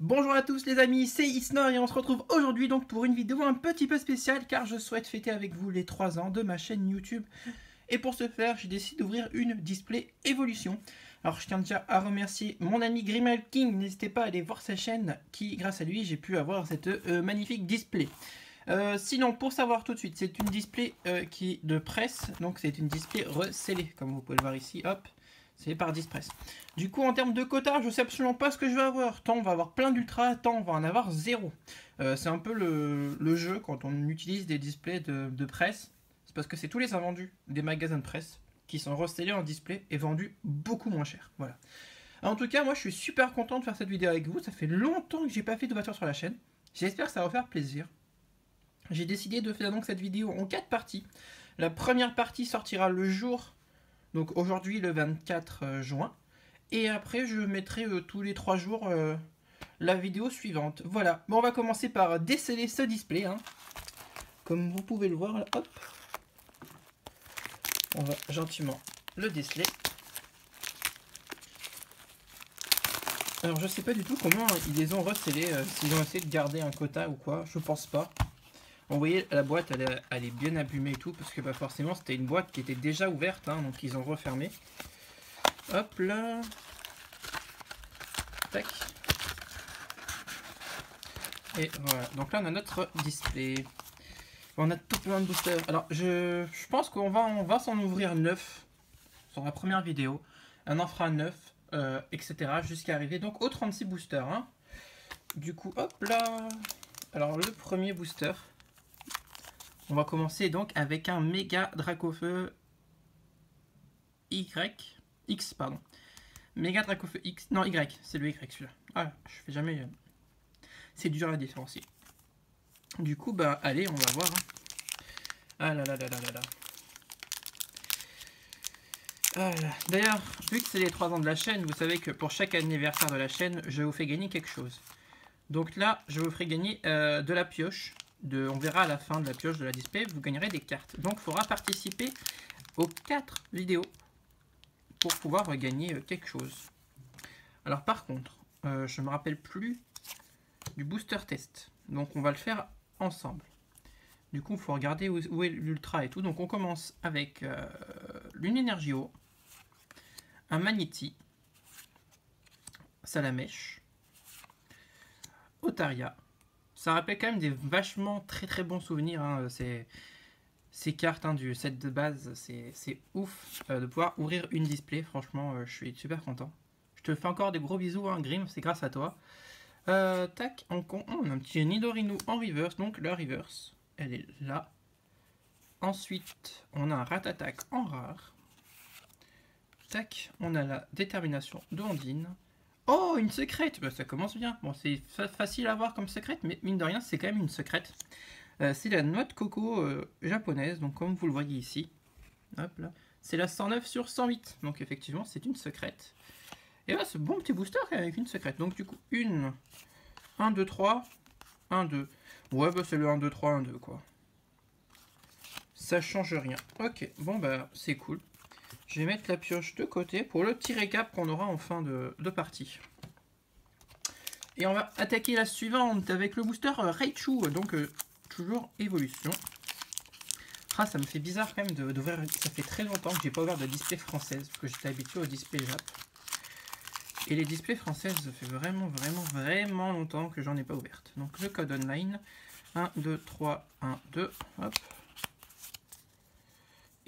Bonjour à tous les amis, c'est Isnor et on se retrouve aujourd'hui donc pour une vidéo un petit peu spéciale car je souhaite fêter avec vous les 3 ans de ma chaîne YouTube. Et pour ce faire, j'ai décidé d'ouvrir une display évolution. Alors je tiens déjà à remercier mon ami Grimal King, n'hésitez pas à aller voir sa chaîne qui grâce à lui j'ai pu avoir cette magnifique display. Sinon pour savoir tout de suite, c'est une display qui est de presse, donc c'est une display recellée comme vous pouvez le voir ici, hop. C'est par Dispress. Du coup, en termes de quota, je sais absolument pas ce que je vais avoir. Tant on va avoir plein d'ultra, tant on va en avoir zéro. C'est un peu le jeu quand on utilise des displays de presse. C'est parce que c'est tous les invendus des magasins de presse qui sont recellés en display et vendus beaucoup moins cher. Voilà. Alors, en tout cas, moi, je suis super content de faire cette vidéo avec vous. Ça fait longtemps que j'ai pas fait de voiture sur la chaîne. J'espère que ça va vous faire plaisir. J'ai décidé de faire donc cette vidéo en 4 parties. La première partie sortira le jour... Donc aujourd'hui le 24 juin. Et après je mettrai tous les 3 jours la vidéo suivante. Voilà. Bon, on va commencer par déceler ce display. Hein. Comme vous pouvez le voir là, hop. On va gentiment le déceler. Alors je sais pas du tout comment ils les ont recellés. S'ils ont essayé de garder un quota ou quoi. Je pense pas. Vous voyez, la boîte, elle est bien abîmée et tout, parce que bah, forcément, c'était une boîte qui était déjà ouverte, hein, donc ils ont refermé. Hop là. Tac. Et voilà, donc là, on a notre display. On a tout plein de boosters. Alors, je pense qu'on va s'en ouvrir 9 sur la première vidéo. On en fera 9, etc. jusqu'à arriver donc aux 36 boosters. Hein. Du coup, hop là. Alors, le premier booster... On va commencer donc avec un méga Dracofeu X, pardon. Méga Dracofeu X, non Y, c'est le Y celui-là. Ah, je fais jamais. C'est dur à différencier. Du coup, bah allez, on va voir. Hein. Ah là là là là là là. Ah là. D'ailleurs, vu que c'est les 3 ans de la chaîne, vous savez que pour chaque anniversaire de la chaîne, je vous fais gagner quelque chose. Donc là, je vous ferai gagner de la pioche. On verra à la fin de la pioche de la display, vous gagnerez des cartes. Donc il faudra participer aux 4 vidéos pour pouvoir gagner quelque chose. Alors par contre, je ne me rappelle plus du booster test. Donc on va le faire ensemble. Du coup, il faut regarder où est l'ultra et tout. Donc on commence avec l'une Energio, un Magnéti, Salamèche, Otaria. Ça rappelle quand même des vachement très bons souvenirs. Hein. Ces cartes hein, du set de base, c'est ouf de pouvoir ouvrir une display. Franchement, je suis super content. Je te fais encore des gros bisous, hein, Grim, c'est grâce à toi. Tac, on a un petit Nidorino en reverse, donc la reverse, elle est là. Ensuite, on a un Ratatak en rare. Tac, on a la détermination de Ondine. Oh, une secrète, bah, ça commence bien. Bon, c'est facile à voir comme secrète, mais mine de rien, c'est quand même une secrète. C'est la noix de coco japonaise, donc comme vous le voyez ici. Hop là. C'est la 109 sur 108, donc effectivement, c'est une secrète. Et là, ce bon petit booster avec une secrète. Donc du coup, 1, 2, 3, 1, 2. Ouais, bah c'est le 1, 2, 3, 1, 2, quoi. Ça change rien. Ok, bon, bah c'est cool. Je vais mettre la pioche de côté pour le petit récap qu'on aura en fin de partie. Et on va attaquer la suivante avec le booster Raichu, donc toujours évolution. Ah, ça me fait bizarre quand même d'ouvrir, ça fait très longtemps que j'ai pas ouvert de display française, parce que j'étais habitué au display Jap. Et les displays françaises, ça fait vraiment longtemps que j'en ai pas ouverte. Donc le code online, 1, 2, 3, 1, 2, hop.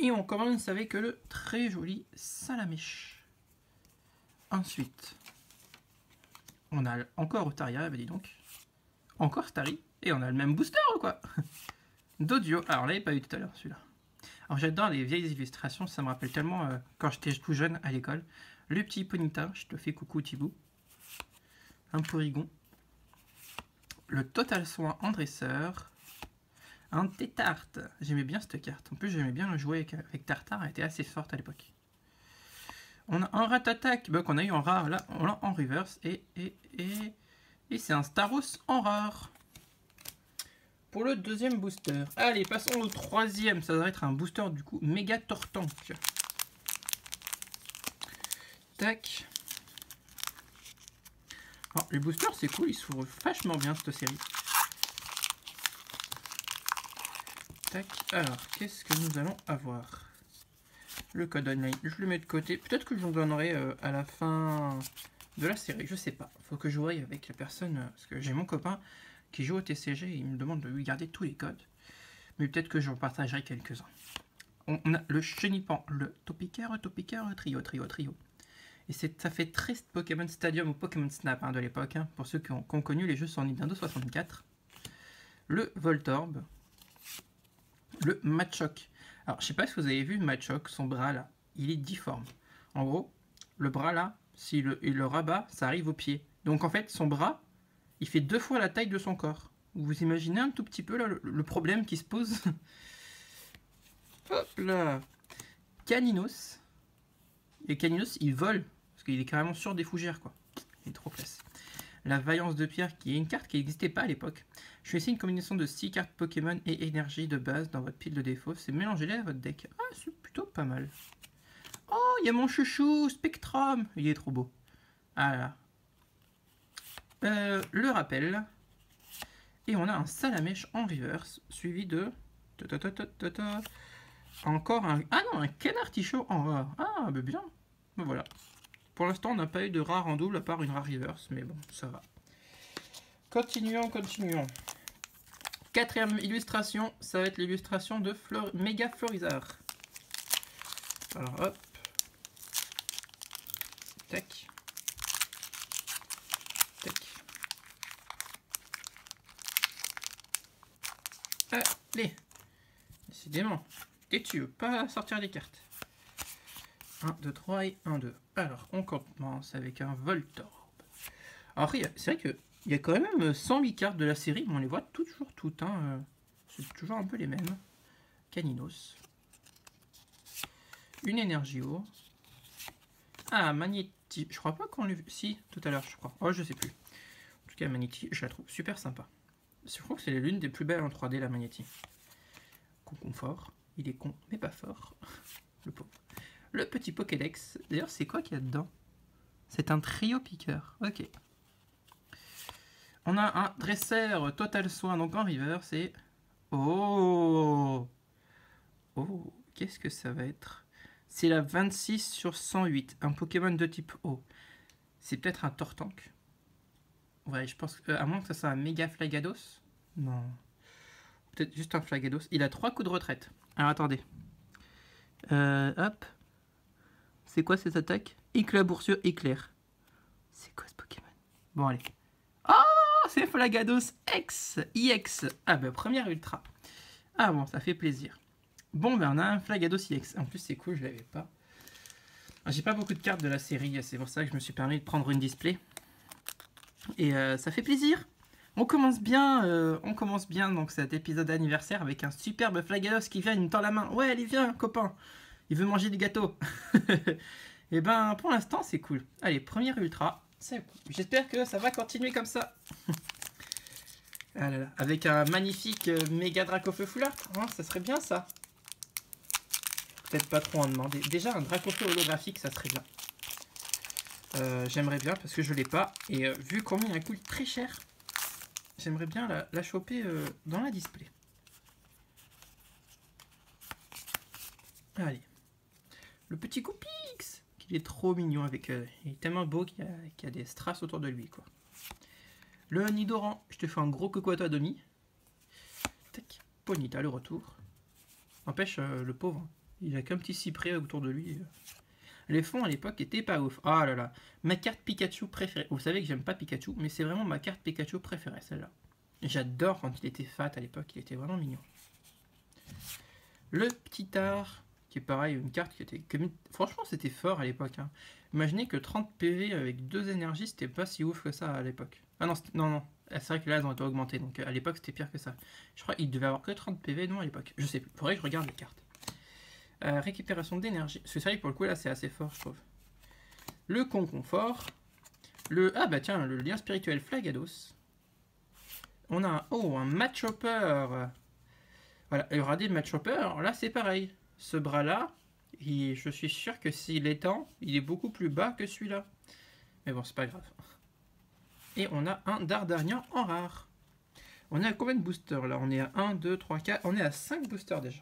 Et on commence avec le très joli Salamèche. Ensuite, on a encore Otaria, bah dis donc. Encore Starry. Et on a le même booster ou quoi? Dodio. Alors, on l'avait pas eu tout à l'heure celui-là. Alors, j'adore les vieilles illustrations. Ça me rappelle tellement quand j'étais tout jeune à l'école. Le petit Ponyta. Je te fais coucou Thibou. Un Porygon. Le Total Soin en dresseur. Un Tétart. J'aimais bien cette carte. En plus, j'aimais bien le jouer avec Tartare. Elle était assez forte à l'époque. On a un Ratatak bah, qu'on a eu en rare. Là, on l'a en reverse. Et c'est un Staros en rare. Pour le deuxième booster. Allez, passons au troisième. Ça doit être un booster du coup. Méga Tortank. Tac. Alors, les boosters, c'est cool, ils s'ouvrent vachement bien cette série. Tac, alors, qu'est-ce que nous allons avoir? Le code online, je le mets de côté. Peut-être que je vous donnerai à la fin de la série, je sais pas. Faut que je voie avec la personne, parce que j'ai mon copain qui joue au TCG et il me demande de lui garder tous les codes. Mais peut-être que je vous partagerai quelques-uns. On a le Chenipan, le Topiqueur, trio. Et ça fait très Pokémon Stadium ou Pokémon Snap de l'époque, hein, pour ceux qui ont connu les jeux sur Nintendo 64. Le Voltorb, le Machoke. Alors, je sais pas si vous avez vu Machoke, son bras là, il est difforme. En gros, le bras là, s'il le rabat, ça arrive au pied. Donc en fait, son bras, il fait 2 fois la taille de son corps. Vous imaginez un tout petit peu là le problème qui se pose. Hop là. Caninos. Et Caninos, il vole, parce qu'il est carrément sur des fougères, quoi. Il est trop classe. La Vaillance de Pierre, qui est une carte qui n'existait pas à l'époque. Je vais essayer une combinaison de 6 cartes Pokémon et énergie de base dans votre pile de défaut. C'est mélangez-les à votre deck. Ah, c'est plutôt pas mal. Oh, il y a mon chouchou, Spectrum. Il est trop beau. Ah là. Le rappel. Et on a un Salamèche en reverse, suivi de... Encore un... Ah non, un Canartichaud en rare. Ah, bah bien. Ben voilà. Pour l'instant, on n'a pas eu de rare en double, à part une rare reverse, mais bon, ça va. Continuons. 4ème illustration, ça va être l'illustration de Méga Florizard. Alors, hop. Tac. Allez. Décidément. Tu veux pas sortir les cartes. 1, 2, 3 et 1, 2. Alors, on commence avec un Voltorb. Alors après, c'est vrai qu'il y a quand même 108 cartes de la série, mais on les voit toujours toutes. Hein. C'est toujours un peu les mêmes. Caninos. Une Énergio. Ah, Magnéti. Je crois pas qu'on l'ait vu. Si, tout à l'heure, je crois. Oh, je sais plus. En tout cas, Magnéti, je la trouve super sympa. Je crois que c'est l'une des plus belles en 3D, la Magnéti. Confort. Il est con, mais pas fort. Le pauvre. Le petit Pokédex. D'ailleurs, c'est quoi qu'il y a dedans? C'est un trio piqueur. Ok. On a un dresseur Total Soin, donc en river, c'est... Oh! Oh, qu'est-ce que ça va être? C'est la 26 sur 108, un Pokémon de type eau. C'est peut-être un Tortank. Ouais, je pense que... à moins que ça soit un Méga Flagados. Non. Peut-être juste un Flagados. Il a 3 coups de retraite. Alors, attendez. Hop. C'est quoi cette attaque? Éclaboursure éclair. C'est quoi ce Pokémon? Bon, allez. Oh, c'est Flagados X. IX. Ah, bah, première ultra. Ah, bon, ça fait plaisir. Bon, ben, on a un Flagados IX. En plus, c'est cool, je l'avais pas. J'ai pas beaucoup de cartes de la série. C'est pour ça que je me suis permis de prendre une display. Et ça fait plaisir. On commence bien donc cet épisode anniversaire avec un superbe Flagados qui vient, il me tend la main. Ouais, allez, viens, copain. Il veut manger du gâteau. Et ben, pour l'instant, c'est cool. Allez, première ultra. J'espère que ça va continuer comme ça. Ah là là, avec un magnifique méga Dracofeu Foulard. Hein, ça serait bien, ça. Peut-être pas trop en demander. Déjà, un Dracofeu holographique, ça serait bien. J'aimerais bien parce que je l'ai pas. Et vu combien elle coûte très cher, j'aimerais bien la choper dans la display. Allez. Le petit Coupix, qu'il est trop mignon. Avec, il est tellement beau qu'il y a des strass autour de lui, quoi. Le Nidoran, je te fais un gros coucou à toi, Domi. Tac. Ponyta, le retour. N'empêche, le pauvre, il a qu'un petit cyprès autour de lui. Les fonds à l'époque étaient pas ouf. Ah là là. Ma carte Pikachu préférée. Vous savez que j'aime pas Pikachu, mais c'est vraiment ma carte Pikachu préférée, celle-là. J'adore quand il était fat à l'époque, il était vraiment mignon. Le petit art, qui est pareil, une carte qui était... Franchement, c'était fort à l'époque. Hein. Imaginez que 30 PV avec 2 énergies, c'était pas si ouf que ça à l'époque. Ah non, non. C'est vrai que là, elles ont été augmentées, donc à l'époque, c'était pire que ça. Je crois qu'il devait avoir que 30 PV, non, à l'époque. Je sais plus. Faudrait que je regarde les cartes. Récupération d'énergie. C'est vrai que pour le coup, là, c'est assez fort, je trouve. Le confort. Ah bah tiens, le lien spirituel Flagados. On a un Matchhopper. Voilà, et regardez le Matchhopper, là c'est pareil. Ce bras-là, je suis sûr que s'il étend, il est beaucoup plus bas que celui-là. Mais bon, c'est pas grave. Et on a un Dardarian en rare. On est à combien de boosters là? On est à 1, 2, 3, 4. On est à 5 boosters déjà.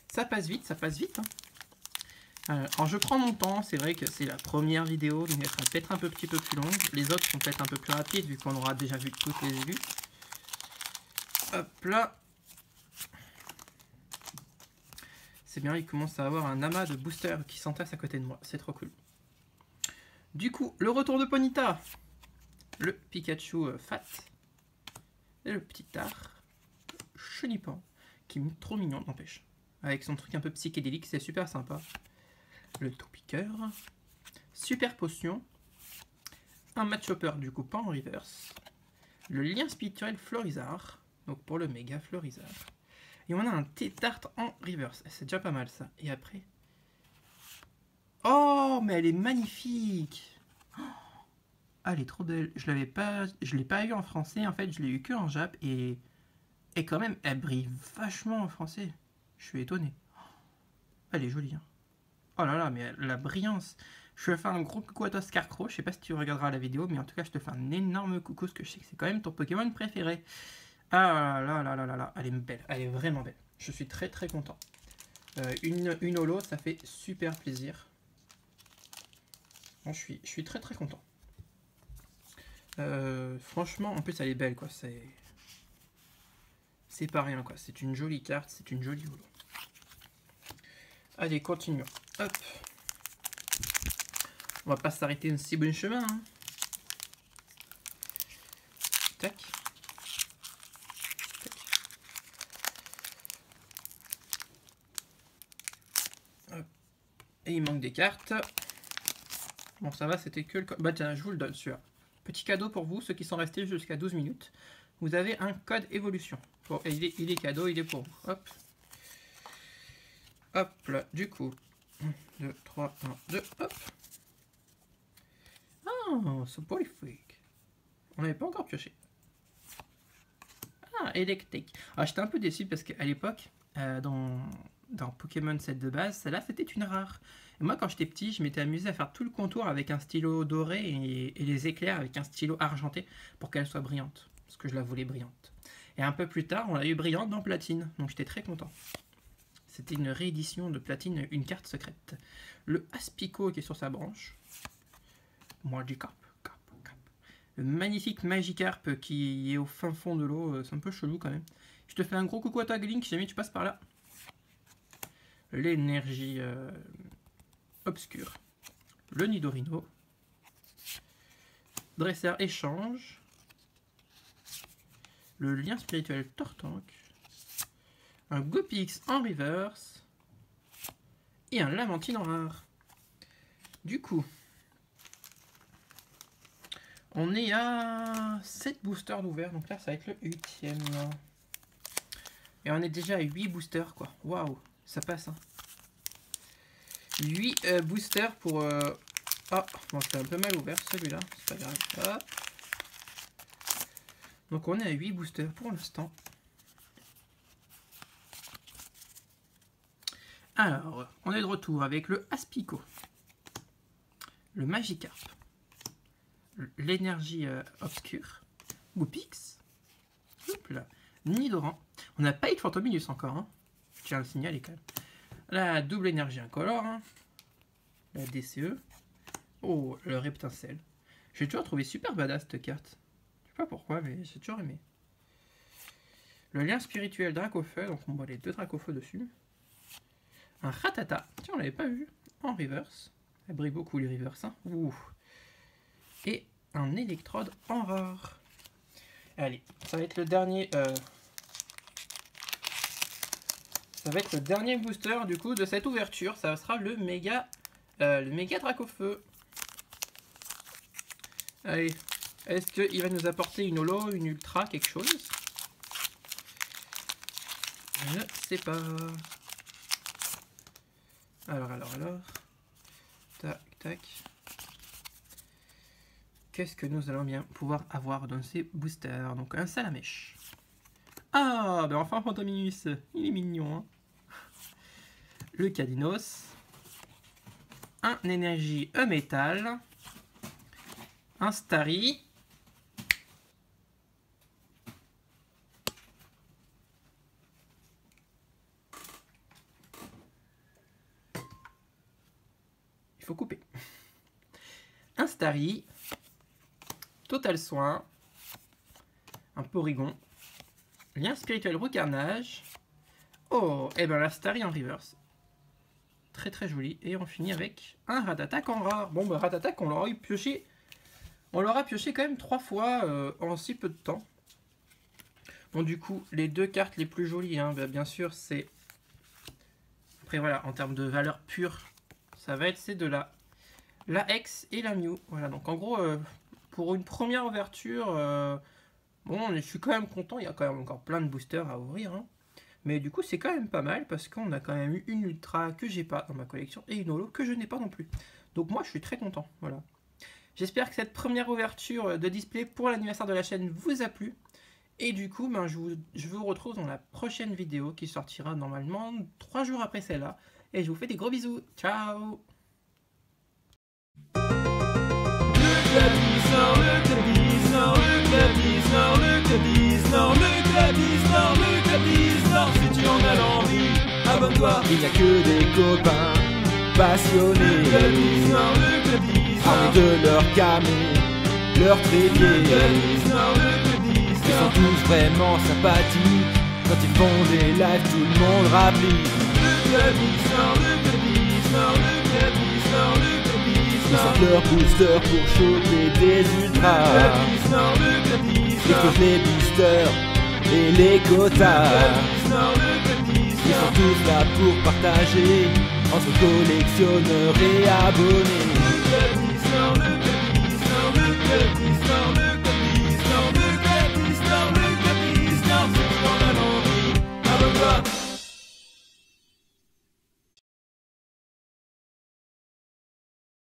Ça passe vite, hein. Alors je prends mon temps, c'est vrai que c'est la première vidéo, donc elle sera peut-être un petit peu plus longue. Les autres sont peut-être un peu plus rapides vu qu'on aura déjà vu toutes les vues. Hop là. C'est bien, il commence à avoir un amas de boosters qui s'entassent à côté de moi, c'est trop cool. Du coup, le retour de Ponyta. Le Pikachu Fat. Et le petit Tar. Chenipan, qui est trop mignon, n'empêche. Avec son truc un peu psychédélique, c'est super sympa. Le Topiqueur. Super Potion. Un Matchhopper, du coup, pas en reverse. Le lien spirituel Florizard. Donc pour le méga Florizard. Et on a un T-Tart en reverse. C'est déjà pas mal ça. Et après... Oh, mais elle est magnifique! Oh, elle est trop belle. Je l'ai pas eu en français, en fait, je l'ai eu que en Jap. Et quand même, elle brille vachement en français. Je suis étonné. Elle est jolie. Hein. Oh là là, mais la brillance. Je te fais un gros coucou à toi, Scarecrow. Je sais pas si tu regarderas la vidéo, mais en tout cas, je te fais un énorme coucou, parce que je sais que c'est quand même ton Pokémon préféré. Ah là là là là là, elle est belle. Elle est vraiment belle. Je suis très très content. Une holo, ça fait super plaisir. Bon, je suis très très content. Franchement, en plus, elle est belle, quoi. C'est pas rien, quoi. C'est une jolie carte, c'est une jolie holo. Allez, continuons. Hop. On va pas s'arrêter un si bon chemin. Hein. Tac. Tac. Hop. Et il manque des cartes. Bon, ça va, c'était que le... Bah tiens, je vous le donne, celui-là. Petit cadeau pour vous, ceux qui sont restés jusqu'à 12 minutes. Vous avez un code évolution. Bon, et il est cadeau, il est pour vous. Hop. Hop là, du coup. 1, 2, 3, 1, 2, hop. Oh, c'est magnifique. On n'avait pas encore pioché. Ah, électrique. Ah, j'étais un peu déçu parce qu'à l'époque, dans Pokémon 7 de base, celle-là c'était une rare. Et moi, quand j'étais petit, je m'étais amusé à faire tout le contour avec un stylo doré et les éclairs avec un stylo argenté pour qu'elle soit brillante. Parce que je la voulais brillante. Et un peu plus tard, on l'a eu brillante dans Platine. Donc j'étais très content. C'était une réédition de Platine, une carte secrète. Le Aspico qui est sur sa branche. Magikarp. Le magnifique Magikarp qui est au fin fond de l'eau. C'est un peu chelou quand même. Je te fais un gros coucou à toi, Glink, si jamais tu passes par là. L'énergie obscure. Le Nidorino. Dresseur échange. Le lien spirituel Tortank. Un Gopix en reverse. Et un Lamantine en rare. Du coup, on est à 7 boosters d'ouvert. Donc là, ça va être le 8e. Et on est déjà à 8 boosters, quoi. Waouh, ça passe. Hein. 8 boosters pour... Ah, bon, c'était un peu mal ouvert celui-là. C'est pas grave. Ah. Donc on est à 8 boosters pour l'instant. Alors, on est de retour avec le Aspico, le Magikarp, l'énergie obscure, Goopix, Nidoran. On n'a pas eu de Fantominus encore, hein. Je tiens à le signaler quand même. La double énergie incolore, hein. La DCE. Oh, le Reptincelle. J'ai toujours trouvé super badass cette carte. Je sais pas pourquoi, mais j'ai toujours aimé. Le lien spirituel Dracofeu, donc on voit les deux Dracofeu dessus. Un Rattata, tiens on l'avait pas vu, en reverse. Elle brille beaucoup les reverse. Hein. Ouh. Et un électrode en rare. Allez, ça va être le dernier. Ça va être le dernier booster du coup de cette ouverture. Ça sera le méga Dracofeu. Allez, est-ce qu'il va nous apporter une holo, une ultra, quelque chose? Je ne sais pas. Alors. Tac, tac. Qu'est-ce que nous allons bien pouvoir avoir dans ces boosters? Donc un Salamèche. Ah, ben enfin Fantominus. Il est mignon. Hein. Le Cadinos. Un énergie métal. un Starry. Il faut couper. Un Starry. Total Soin. Un Porygon. Lien spirituel Roucarnage. Oh, et ben la Starry en reverse. Très très joli. Et on finit avec un Rattata en rare. Bon, bah Rattata, on l'aura pioché. On l'aura pioché quand même 3 fois en si peu de temps. Bon, du coup, les 2 cartes les plus jolies, hein, bah, bien sûr, c'est... Après, voilà, en termes de valeur pure, ça va être c'est de la X et la Mew. Voilà, donc en gros, pour une première ouverture, bon, je suis quand même content. Il y a quand même encore plein de boosters à ouvrir, hein. Mais du coup, c'est quand même pas mal parce qu'on a quand même eu une Ultra que j'ai pas dans ma collection et une Holo que je n'ai pas non plus. Donc moi, je suis très content, voilà. J'espère que cette première ouverture de display pour l'anniversaire de la chaîne vous a plu. Et du coup, ben, je vous retrouve dans la prochaine vidéo qui sortira normalement 3 jours après celle-là. Et je vous fais des gros bisous. Ciao! Si tu en as l'envie, abonne-toi. Il n'y a que des copains passionnés, armés de leur camé, leur trépied. Ils sont tous vraiment sympathiques. Quand ils font des lives, tout le monde rapplique. Ils sortent leur booster pour choper des ultras. Ils explosent les boosters et les quotas. Ils sont tous là pour partager entre collectionneurs et abonnés.